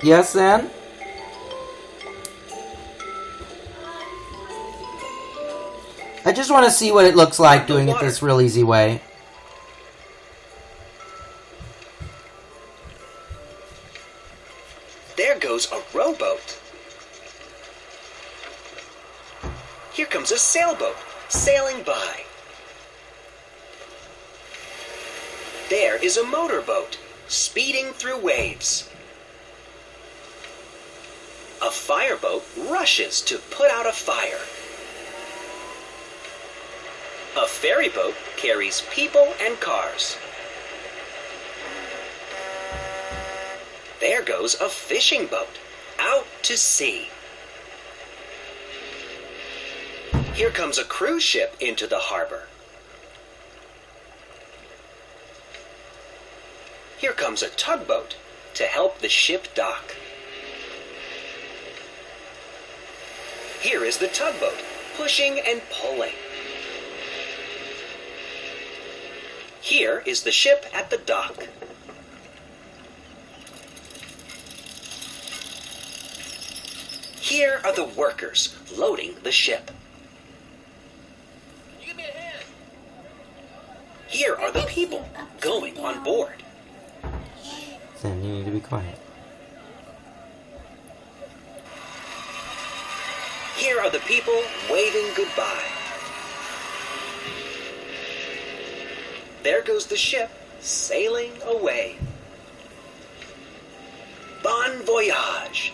Yes, then? I just want to see what it looks like doing it this real easy way. There goes a rowboat. Here comes a sailboat sailing by. There is a motorboat speeding through waves. A fireboat rushes to put out a fire. A ferryboat carries people and cars. There goes a fishing boat out to sea. Here comes a cruise ship into the harbor. Here comes a tugboat to help the ship dock. Here is the tugboat, pushing and pulling. Here is the ship at the dock. Here are the workers loading the ship. Give me a hand. Here are the people going on board. Then you need to be quiet. Here are the people waving goodbye. There goes the ship sailing away. Bon voyage!